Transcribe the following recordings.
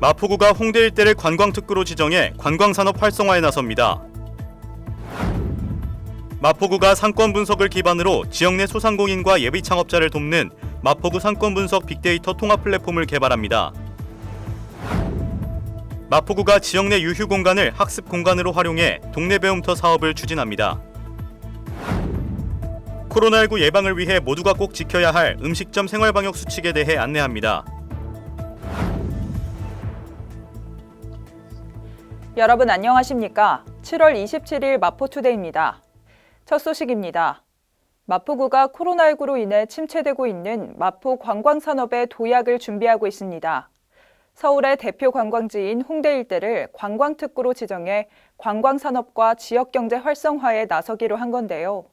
마포구가 홍대 일대를 관광특구로 지정해 관광산업 활성화에 나섭니다. 마포구가 상권 분석을 기반으로 지역 내 소상공인과 예비 창업자를 돕는 마포구 상권 분석 빅데이터 통합 플랫폼을 개발합니다. 마포구가 지역 내 유휴 공간을 학습 공간으로 활용해 동네 배움터 사업을 추진합니다. 코로나19 예방을 위해 모두가 꼭 지켜야 할 음식점 생활방역 수칙에 대해 안내합니다. 여러분 안녕하십니까? 7월 27일 마포투데이입니다. 첫 소식입니다. 마포구가 코로나19로 인해 침체되고 있는 마포 관광산업의 도약을 준비하고 있습니다. 서울의 대표 관광지인 홍대 일대를 관광특구로 지정해 관광산업과 지역경제 활성화에 나서기로 한 건데요.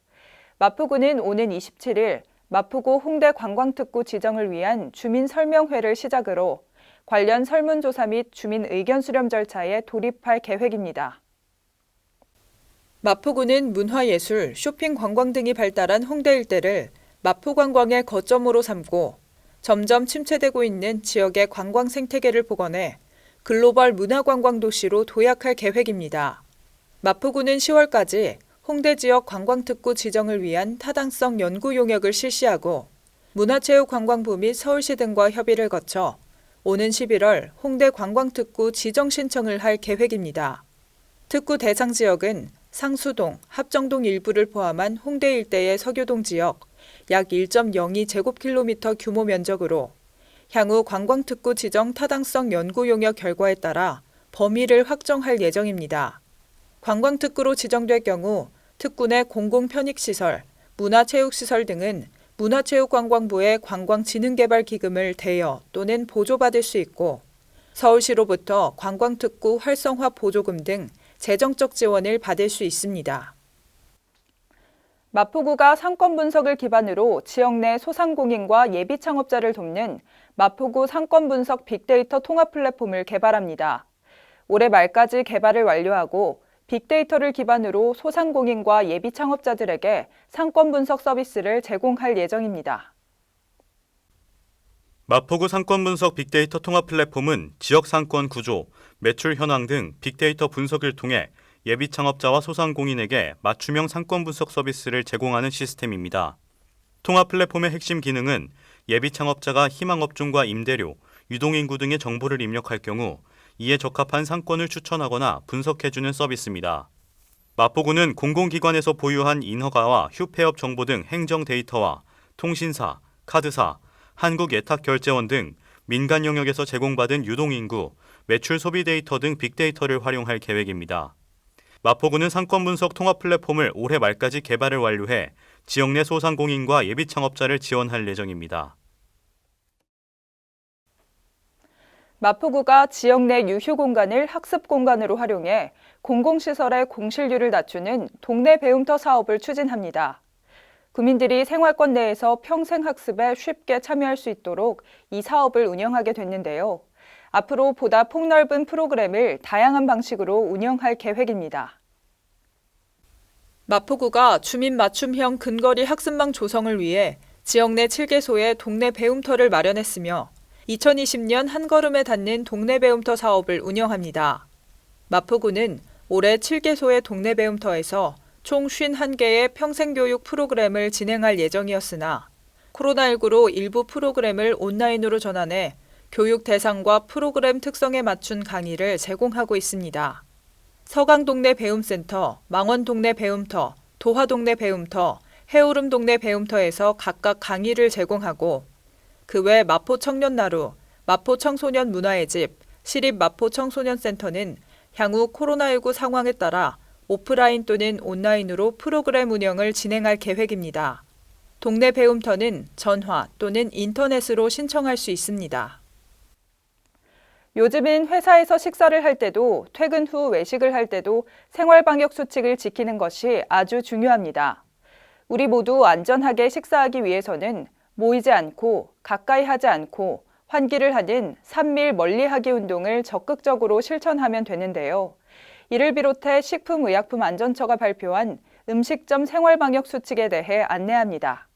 마포구는 오는 27일 마포구 홍대 관광특구 지정을 위한 주민설명회를 시작으로 관련 설문조사 및 주민 의견 수렴 절차에 돌입할 계획입니다. 마포구는 문화예술, 쇼핑 관광 등이 발달한 홍대 일대를 마포관광의 거점으로 삼고 점점 침체되고 있는 지역의 관광 생태계를 복원해 글로벌 문화관광 도시로 도약할 계획입니다. 마포구는 10월까지 홍대 지역 관광특구 지정을 위한 타당성 연구 용역을 실시하고 문화체육관광부 및 서울시 등과 협의를 거쳐 오는 11월 홍대 관광특구 지정 신청을 할 계획입니다. 특구 대상 지역은 상수동, 합정동 일부를 포함한 홍대 일대의 서교동 지역 약 1.02제곱킬로미터 규모 면적으로 향후 관광특구 지정 타당성 연구 용역 결과에 따라 범위를 확정할 예정입니다. 관광특구로 지정될 경우 특구 내 공공편익시설, 문화체육시설 등은 문화체육관광부의 관광진흥개발기금을 대여 또는 보조받을 수 있고 서울시로부터 관광특구 활성화 보조금 등 재정적 지원을 받을 수 있습니다. 마포구가 상권 분석을 기반으로 지역 내 소상공인과 예비 창업자를 돕는 마포구 상권 분석 빅데이터 통합 플랫폼을 개발합니다. 올해 말까지 개발을 완료하고 빅데이터를 기반으로 소상공인과 예비 창업자들에게 상권 분석 서비스를 제공할 예정입니다. 마포구 상권 분석 빅데이터 통합 플랫폼은 지역 상권 구조, 매출 현황 등 빅데이터 분석을 통해 예비 창업자와 소상공인에게 맞춤형 상권 분석 서비스를 제공하는 시스템입니다. 통합 플랫폼의 핵심 기능은 예비 창업자가 희망 업종과 임대료, 유동인구 등의 정보를 입력할 경우 이에 적합한 상권을 추천하거나 분석해주는 서비스입니다. 마포구는 공공기관에서 보유한 인허가와 휴폐업 정보 등 행정 데이터와 통신사, 카드사, 한국예탁결제원 등 민간 영역에서 제공받은 유동인구, 매출 소비 데이터 등 빅데이터를 활용할 계획입니다. 마포구는 상권 분석 통합 플랫폼을 올해 말까지 개발을 완료해 지역 내 소상공인과 예비 창업자를 지원할 예정입니다. 마포구가 지역 내 유휴 공간을 학습 공간으로 활용해 공공시설의 공실률을 낮추는 동네 배움터 사업을 추진합니다. 구민들이 생활권 내에서 평생 학습에 쉽게 참여할 수 있도록 이 사업을 운영하게 됐는데요. 앞으로 보다 폭넓은 프로그램을 다양한 방식으로 운영할 계획입니다. 마포구가 주민 맞춤형 근거리 학습망 조성을 위해 지역 내 7개소의 동네 배움터를 마련했으며 2020년 한 걸음에 닿는 동네 배움터 사업을 운영합니다. 마포구는 올해 7개소의 동네 배움터에서 총 51개의 평생교육 프로그램을 진행할 예정이었으나 코로나19로 일부 프로그램을 온라인으로 전환해 교육 대상과 프로그램 특성에 맞춘 강의를 제공하고 있습니다. 서강동네 배움센터, 망원동네 배움터, 도화동네 배움터, 해오름동네 배움터에서 각각 강의를 제공하고 그 외 마포청년나루, 마포청소년 문화의 집, 시립마포청소년센터는 향후 코로나19 상황에 따라 오프라인 또는 온라인으로 프로그램 운영을 진행할 계획입니다. 동네 배움터는 전화 또는 인터넷으로 신청할 수 있습니다. 요즘은 회사에서 식사를 할 때도 퇴근 후 외식을 할 때도 생활방역 수칙을 지키는 것이 아주 중요합니다. 우리 모두 안전하게 식사하기 위해서는 모이지 않고 가까이 하지 않고 환기를 하는 3밀 멀리하기 운동을 적극적으로 실천하면 되는데요. 이를 비롯해 식품의약품안전처가 발표한 음식점 생활방역 수칙에 대해 안내합니다.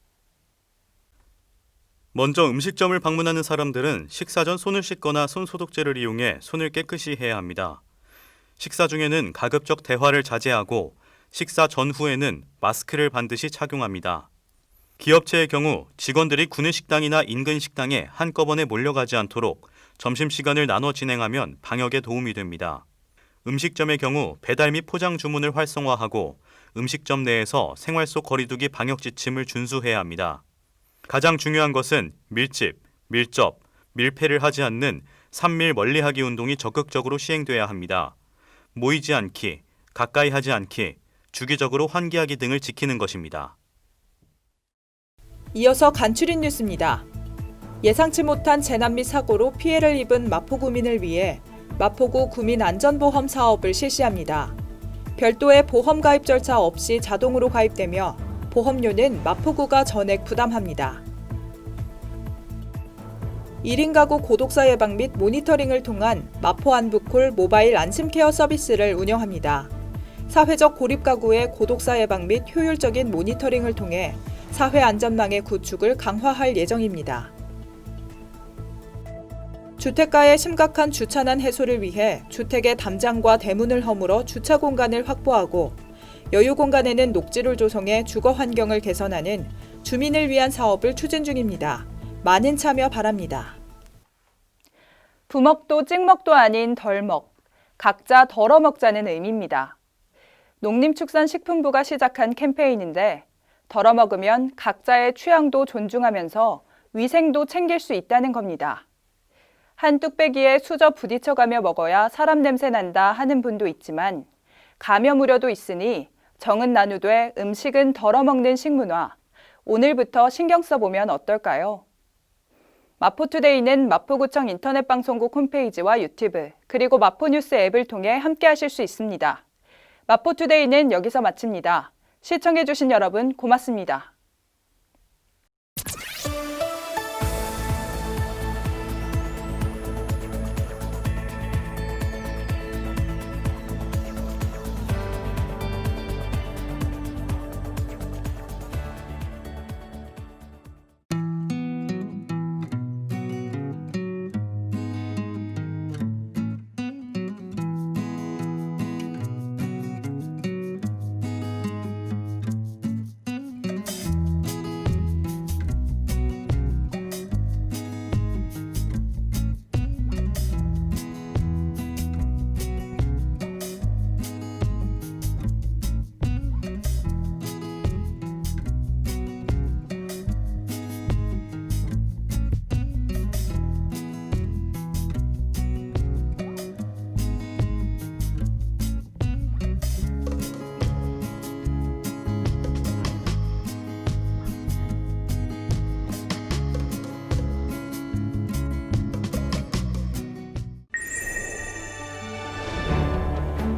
먼저 음식점을 방문하는 사람들은 식사 전 손을 씻거나 손소독제를 이용해 손을 깨끗이 해야 합니다. 식사 중에는 가급적 대화를 자제하고 식사 전후에는 마스크를 반드시 착용합니다. 기업체의 경우 직원들이 구내식당이나 인근 식당에 한꺼번에 몰려가지 않도록 점심시간을 나눠 진행하면 방역에 도움이 됩니다. 음식점의 경우 배달 및 포장 주문을 활성화하고 음식점 내에서 생활 속 거리두기 방역 지침을 준수해야 합니다. 가장 중요한 것은 밀집, 밀접, 밀폐를 하지 않는 3밀 멀리하기 운동이 적극적으로 시행돼야 합니다. 모이지 않기, 가까이 하지 않기, 주기적으로 환기하기 등을 지키는 것입니다. 이어서 간추린 뉴스입니다. 예상치 못한 재난 및 사고로 피해를 입은 마포구민을 위해 마포구 구민안전보험 사업을 실시합니다. 별도의 보험 가입 절차 없이 자동으로 가입되며 보험료는 마포구가 전액 부담합니다. 1인 가구 고독사 예방 및 모니터링을 통한 마포 안부콜 모바일 안심케어 서비스를 운영합니다. 사회적 고립 가구의 고독사 예방 및 효율적인 모니터링을 통해 사회 안전망의 구축을 강화할 예정입니다. 주택가의 심각한 주차난 해소를 위해 주택의 담장과 대문을 허물어 주차 공간을 확보하고 여유 공간에는 녹지를 조성해 주거 환경을 개선하는 주민을 위한 사업을 추진 중입니다. 많은 참여 바랍니다. 부먹도 찍먹도 아닌 덜먹, 각자 덜어먹자는 의미입니다. 농림축산식품부가 시작한 캠페인인데 덜어먹으면 각자의 취향도 존중하면서 위생도 챙길 수 있다는 겁니다. 한 뚝배기에 수저 부딪혀가며 먹어야 사람 냄새 난다 하는 분도 있지만 감염 우려도 있으니 정은 나누되 음식은 덜어먹는 식문화, 오늘부터 신경 써보면 어떨까요? 마포투데이는 마포구청 인터넷 방송국 홈페이지와 유튜브, 그리고 마포뉴스 앱을 통해 함께하실 수 있습니다. 마포투데이는 여기서 마칩니다. 시청해주신 여러분 고맙습니다.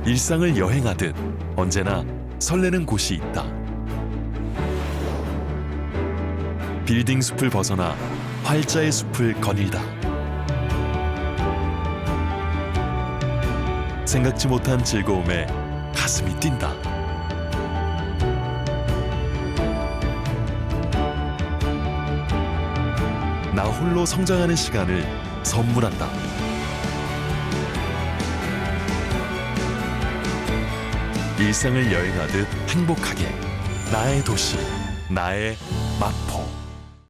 일상을 여행하듯 언제나 설레는 곳이 있다. 빌딩 숲을 벗어나 활자의 숲을 거닐다. 생각지 못한 즐거움에 가슴이 뛴다. 나 홀로 성장하는 시간을 선물한다. 일상을 여행하듯 행복하게 나의 도시, 나의 마포.